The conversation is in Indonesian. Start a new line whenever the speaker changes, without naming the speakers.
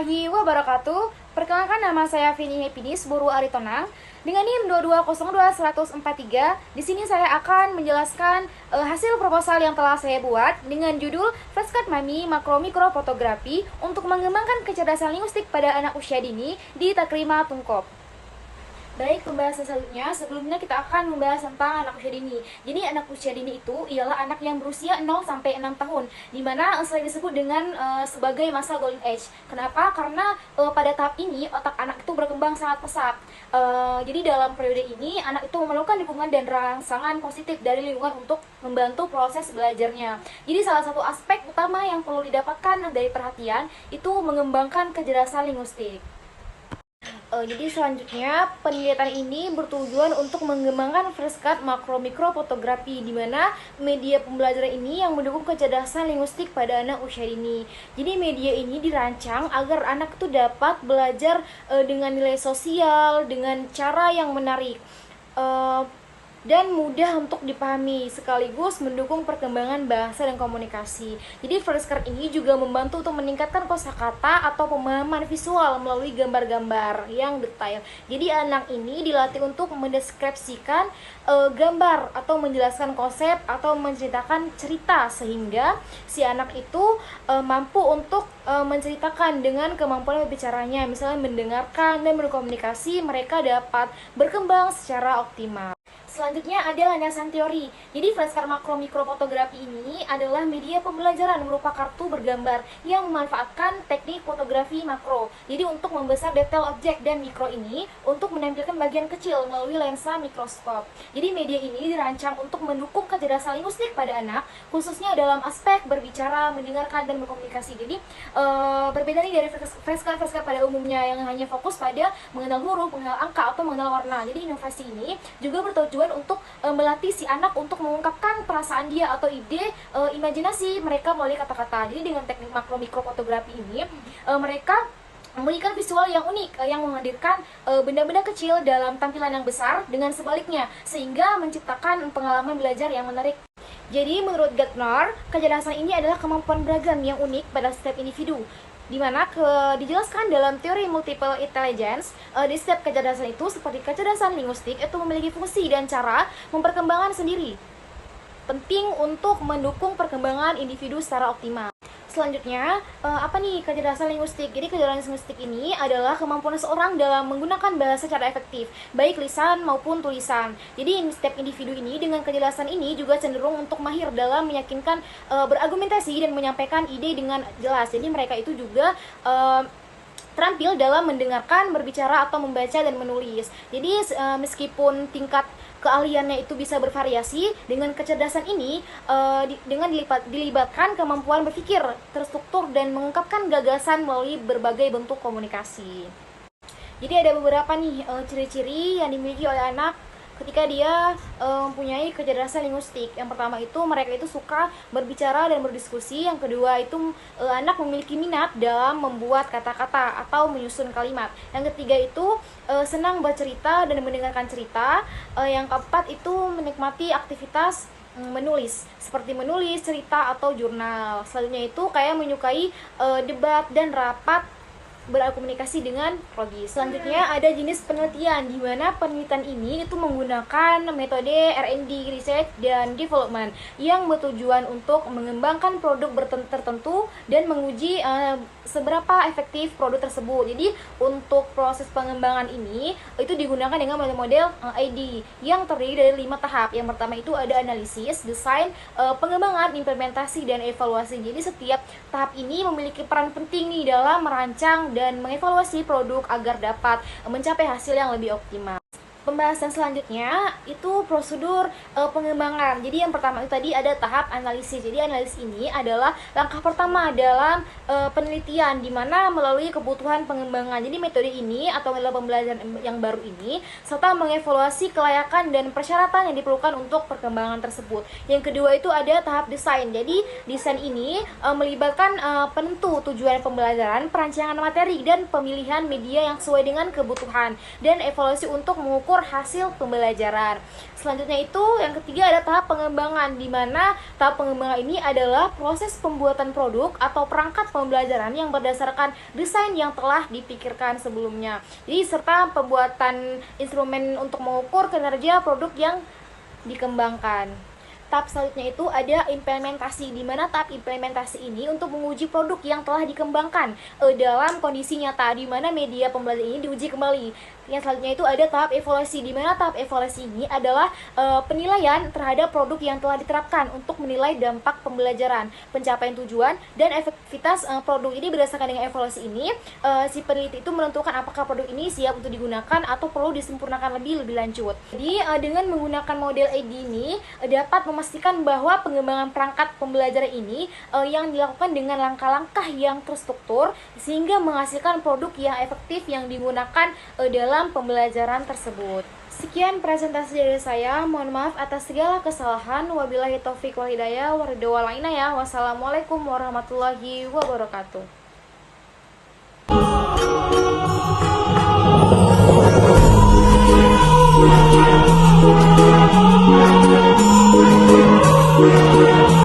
warahmatullahi wabarakatuh. Perkenalkan, nama saya Vini Hepidis Buru Aritonang dengan NIM 2202143. Di sini saya akan menjelaskan hasil proposal yang telah saya buat dengan judul Flashcard Mami Makro Mikro Fotografi untuk mengembangkan kecerdasan linguistik pada anak usia dini di Takrima Tungkop. Baik, pembahasan selanjutnya, sebelumnya kita akan membahas tentang anak usia dini. Jadi anak usia dini itu ialah anak yang berusia 0 sampai 6 tahun, di mana sering disebut dengan sebagai masa golden age. Kenapa? Karena pada tahap ini otak anak itu berkembang sangat pesat. Jadi dalam periode ini anak itu memerlukan dukungan dan rangsangan positif dari lingkungan untuk membantu proses belajarnya. Jadi salah satu aspek utama yang perlu didapatkan dari perhatian itu mengembangkan kecerdasan linguistik. Jadi selanjutnya penelitian ini bertujuan untuk mengembangkan flashcard makro mikro fotografi, di mana media pembelajaran ini yang mendukung kecerdasan linguistik pada anak usia dini. Jadi media ini dirancang agar anak itu dapat belajar dengan nilai sosial, dengan cara yang menarik dan mudah untuk dipahami, sekaligus mendukung perkembangan bahasa dan komunikasi. Jadi flashcard ini juga membantu untuk meningkatkan kosakata atau pemahaman visual melalui gambar-gambar yang detail. Jadi anak ini dilatih untuk mendeskripsikan gambar atau menjelaskan konsep atau menceritakan cerita, sehingga si anak itu mampu untuk menceritakan dengan kemampuan berbicaranya, misalnya mendengarkan dan berkomunikasi, mereka dapat berkembang secara optimal. Selanjutnya ada landasan teori. Jadi flashcard makro mikro fotografi ini adalah media pembelajaran berupa kartu bergambar yang memanfaatkan teknik fotografi makro. Jadi untuk membesar detail objek dan mikro ini untuk menampilkan bagian kecil melalui lensa mikroskop. Jadi media ini dirancang untuk mendukung kecerdasan linguistik pada anak, khususnya dalam aspek berbicara, mendengarkan, dan berkomunikasi. Jadi berbeda nih dari flashcard pada umumnya yang hanya fokus pada mengenal huruf, mengenal angka, atau mengenal warna. Jadi inovasi ini juga bertujuan untuk melatih si anak untuk mengungkapkan perasaan dia atau ide, imajinasi mereka melalui kata-kata. Jadi dengan teknik makro mikro fotografi ini mereka memberikan visual yang unik yang menghadirkan benda-benda kecil dalam tampilan yang besar dengan sebaliknya, sehingga menciptakan pengalaman belajar yang menarik. Jadi menurut Gartner, kecerdasan ini adalah kemampuan beragam yang unik pada setiap individu, di mana dijelaskan dalam teori multiple intelligence. Di setiap kecerdasan itu, seperti kecerdasan linguistik, itu memiliki fungsi dan cara memperkembangkan sendiri, penting untuk mendukung perkembangan individu secara optimal. Selanjutnya, apa nih kecerdasan linguistik? Jadi kecerdasan linguistik ini adalah kemampuan seseorang dalam menggunakan bahasa secara efektif, baik lisan maupun tulisan. Jadi setiap individu ini dengan kecerdasan ini juga cenderung untuk mahir dalam meyakinkan, berargumentasi, dan menyampaikan ide dengan jelas. Jadi mereka itu juga terampil dalam mendengarkan, berbicara, atau membaca dan menulis. Jadi meskipun tingkat keahliannya itu bisa bervariasi, dengan kecerdasan ini dengan dilibatkan kemampuan berpikir terstruktur dan mengungkapkan gagasan melalui berbagai bentuk komunikasi. Jadi ada beberapa nih ciri-ciri yang dimiliki oleh anak ketika dia mempunyai kecerdasan linguistik. Yang pertama itu mereka itu suka berbicara dan berdiskusi. Yang kedua itu anak memiliki minat dalam membuat kata-kata atau menyusun kalimat. Yang ketiga itu senang bercerita dan mendengarkan cerita. Yang keempat itu menikmati aktivitas menulis, seperti menulis cerita atau jurnal. Selanjutnya itu kayak menyukai debat dan rapat berkomunikasi dengan logis. Selanjutnya ada jenis penelitian, di mana penelitian ini itu menggunakan metode R&D, Research dan Development, yang bertujuan untuk mengembangkan produk tertentu dan menguji seberapa efektif produk tersebut. Jadi untuk proses pengembangan ini itu digunakan dengan model ID yang terdiri dari 5 tahap. Yang pertama itu ada analisis, desain, pengembangan, implementasi, dan evaluasi. Jadi setiap tahap ini memiliki peran penting nih dalam merancang dan mengevaluasi produk agar dapat mencapai hasil yang lebih optimal. Pembahasan selanjutnya itu prosedur pengembangan. Jadi yang pertama itu tadi ada tahap analisis. Jadi analisis ini adalah langkah pertama dalam penelitian, di mana melalui kebutuhan pengembangan. Jadi metode ini atau metode pembelajaran yang baru ini serta mengevaluasi kelayakan dan persyaratan yang diperlukan untuk perkembangan tersebut. Yang kedua itu ada tahap desain. Jadi desain ini melibatkan penentu tujuan pembelajaran, perancangan materi, dan pemilihan media yang sesuai dengan kebutuhan, dan evaluasi untuk mengukur mengukur hasil pembelajaran. Selanjutnya itu yang ketiga ada tahap pengembangan, di mana tahap pengembangan ini adalah proses pembuatan produk atau perangkat pembelajaran yang berdasarkan desain yang telah dipikirkan sebelumnya. Jadi serta pembuatan instrumen untuk mengukur kinerja produk yang dikembangkan. Tahap selanjutnya itu ada implementasi, di mana tahap implementasi ini untuk menguji produk yang telah dikembangkan dalam kondisi nyata, di mana media pembelajaran ini diuji kembali. Yang selanjutnya itu ada tahap evaluasi, di mana tahap evaluasi ini adalah penilaian terhadap produk yang telah diterapkan untuk menilai dampak pembelajaran, pencapaian tujuan, dan efektivitas produk ini. Berdasarkan dengan evaluasi ini, si peneliti itu menentukan apakah produk ini siap untuk digunakan atau perlu disempurnakan lebih lanjut. Jadi dengan menggunakan model AD ini dapat memastikan bahwa pengembangan perangkat pembelajaran ini yang dilakukan dengan langkah-langkah yang terstruktur sehingga menghasilkan produk yang efektif yang digunakan dalam pembelajaran tersebut. Sekian presentasi dari saya. Mohon maaf atas segala kesalahan. Wabillahi taufiq wal hidayah. Wassalamualaikum warahmatullahi wabarakatuh.